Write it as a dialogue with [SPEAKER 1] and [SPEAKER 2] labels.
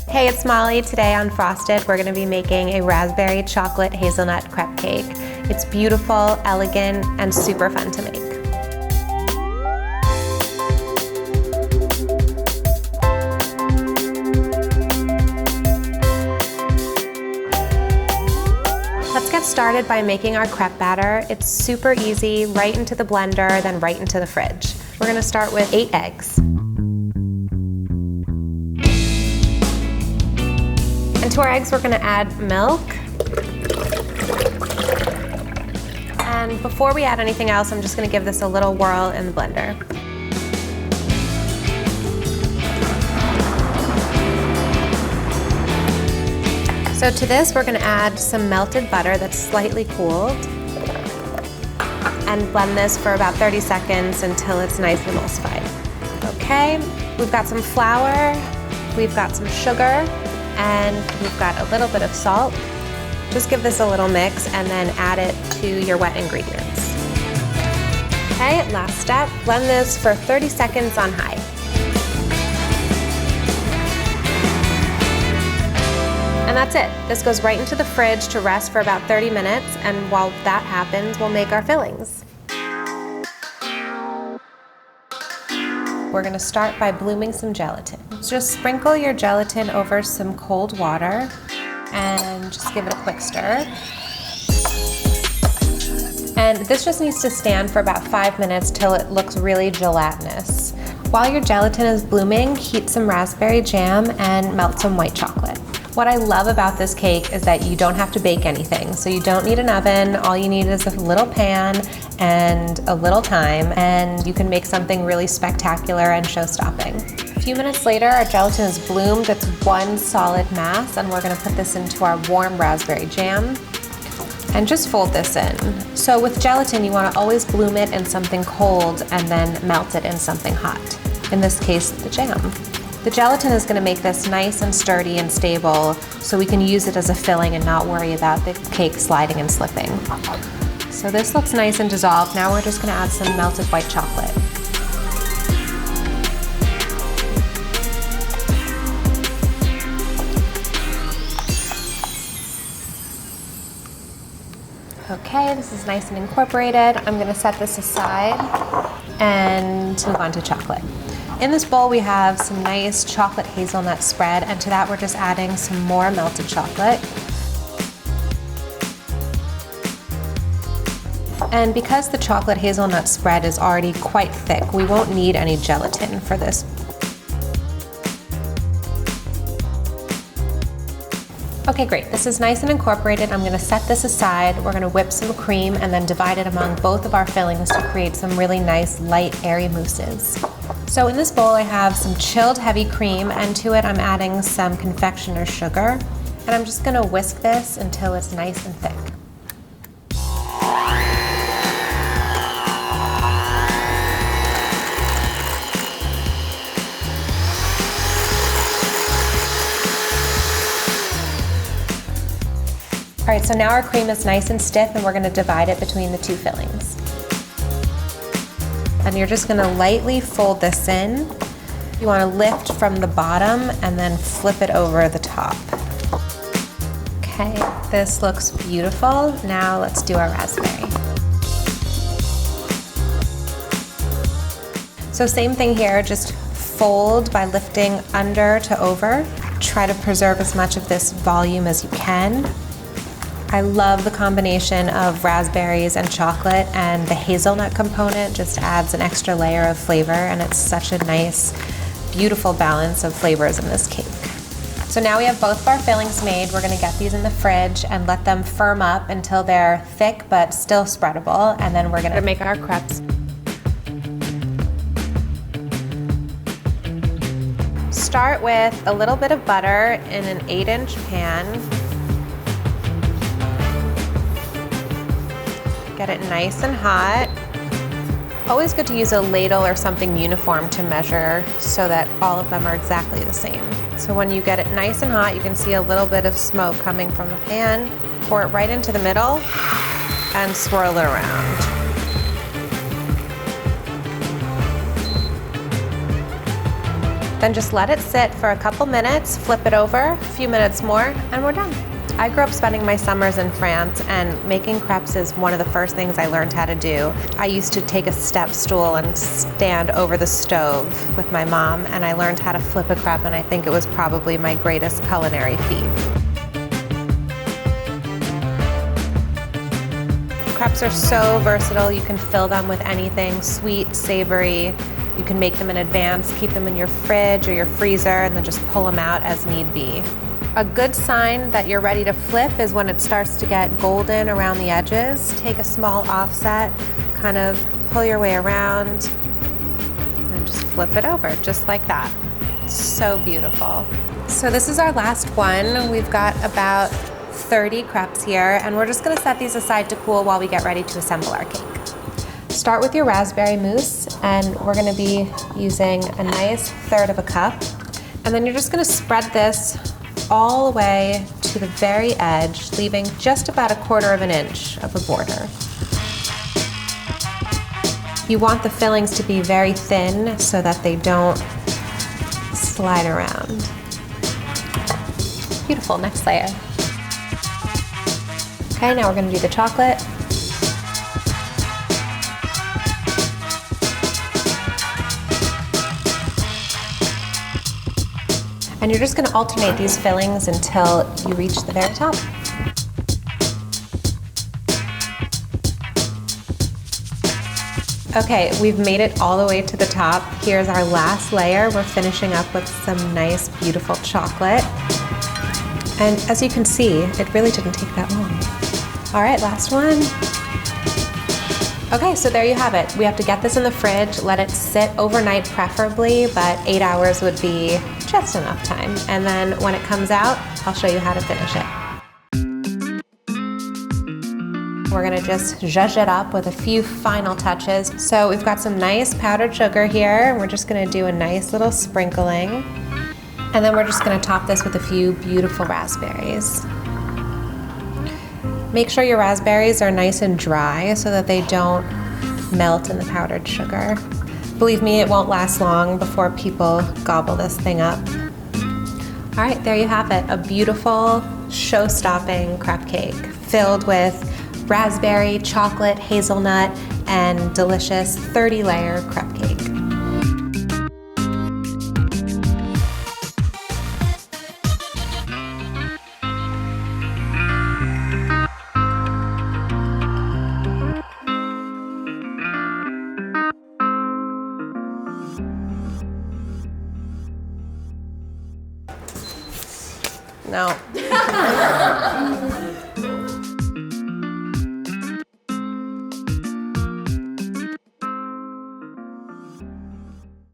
[SPEAKER 1] Hey, it's Molly. Today on Frosted, we're gonna be making a raspberry chocolate hazelnut crepe cake. It's beautiful, elegant, and super fun to make. Let's get started by making our crepe batter. It's super easy, right into the blender, then right into the fridge. We're gonna start with 8 eggs. And to our eggs, we're gonna add milk. And before we add anything else, I'm just gonna give this a little whirl in the blender. So to this, we're gonna add some melted butter that's slightly cooled and blend this for about 30 seconds until it's nice and emulsified. Okay, we've got some flour, we've got some sugar, and we've got a little bit of salt. Just give this a little mix and then add it to your wet ingredients. Okay, last step, blend this for 30 seconds on high. And that's it. This goes right into the fridge to rest for about 30 minutes, and while that happens, we'll make our fillings. We're gonna start by blooming some gelatin. Just sprinkle your gelatin over some cold water and just give it a quick stir. And this just needs to stand for about 5 minutes till it looks really gelatinous. While your gelatin is blooming, heat some raspberry jam and melt some white chocolate. What I love about this cake is that you don't have to bake anything. So you don't need an oven, all you need is a little pan and a little time, and you can make something really spectacular and show-stopping. A few minutes later, our gelatin is bloomed. It's one solid mass, and we're gonna put this into our warm raspberry jam and just fold this in. So with gelatin, you wanna always bloom it in something cold and then melt it in something hot. In this case, the jam. The gelatin is gonna make this nice and sturdy and stable so we can use it as a filling and not worry about the cake sliding and slipping. So this looks nice and dissolved. Now we're just gonna add some melted white chocolate. Okay, this is nice and incorporated. I'm gonna set this aside and move on to chocolate. In this bowl, we have some nice chocolate hazelnut spread, and to that, we're just adding some more melted chocolate. And because the chocolate hazelnut spread is already quite thick, we won't need any gelatin for this. Okay, great. This is nice and incorporated. I'm gonna set this aside. We're gonna whip some cream and then divide it among both of our fillings to create some really nice, light, airy mousses. So in this bowl, I have some chilled heavy cream, and to it, I'm adding some confectioner's sugar. And I'm just gonna whisk this until it's nice and thick. All right, so now our cream is nice and stiff, and we're gonna divide it between the two fillings. And you're just gonna lightly fold this in. You wanna lift from the bottom and then flip it over the top. Okay, this looks beautiful. Now let's do our raspberry. So same thing here, just fold by lifting under to over. Try to preserve as much of this volume as you can. I love the combination of raspberries and chocolate, and the hazelnut component just adds an extra layer of flavor, and it's such a nice, beautiful balance of flavors in this cake. So now we have both of our fillings made. We're gonna get these in the fridge and let them firm up until they're thick but still spreadable, and then we're gonna make our crepes. Start with a little bit of butter in an 8-inch pan. Get it nice and hot. Always good to use a ladle or something uniform to measure so that all of them are exactly the same. So when you get it nice and hot, you can see a little bit of smoke coming from the pan. Pour it right into the middle and swirl it around. Then just let it sit for a couple minutes, flip it over, a few minutes more, and we're done. I grew up spending my summers in France, and making crepes is one of the first things I learned how to do. I used to take a step stool and stand over the stove with my mom, and I learned how to flip a crepe, and I think it was probably my greatest culinary feat. Crepes are so versatile. You can fill them with anything, sweet, savory. You can make them in advance, keep them in your fridge or your freezer, and then just pull them out as need be. A good sign that you're ready to flip is when it starts to get golden around the edges. Take a small offset, kind of pull your way around, and just flip it over, just like that. So beautiful. So this is our last one. We've got about 30 crepes here, and we're just gonna set these aside to cool while we get ready to assemble our cake. Start with your raspberry mousse, and we're gonna be using a nice 1/3 of a cup. And then you're just gonna spread this all the way to the very edge, leaving just about 1/4 of an inch of a border. You want the fillings to be very thin so that they don't slide around. Beautiful, next layer. Okay, now we're gonna do the chocolate. And you're just gonna alternate these fillings until you reach the very top. Okay, we've made it all the way to the top. Here's our last layer. We're finishing up with some nice, beautiful chocolate. And as you can see, it really didn't take that long. All right, last one. Okay, so there you have it. We have to get this in the fridge, let it sit overnight preferably, but 8 hours would be just enough time. And then when it comes out, I'll show you how to finish it. We're gonna just zhuzh it up with a few final touches. So we've got some nice powdered sugar here. We're just gonna do a nice little sprinkling. And then we're just gonna top this with a few beautiful raspberries. Make sure your raspberries are nice and dry so that they don't melt in the powdered sugar. Believe me, it won't last long before people gobble this thing up. All right, there you have it, a beautiful show-stopping crepe cake filled with raspberry, chocolate, hazelnut, and delicious 30-layer crepe cake. No.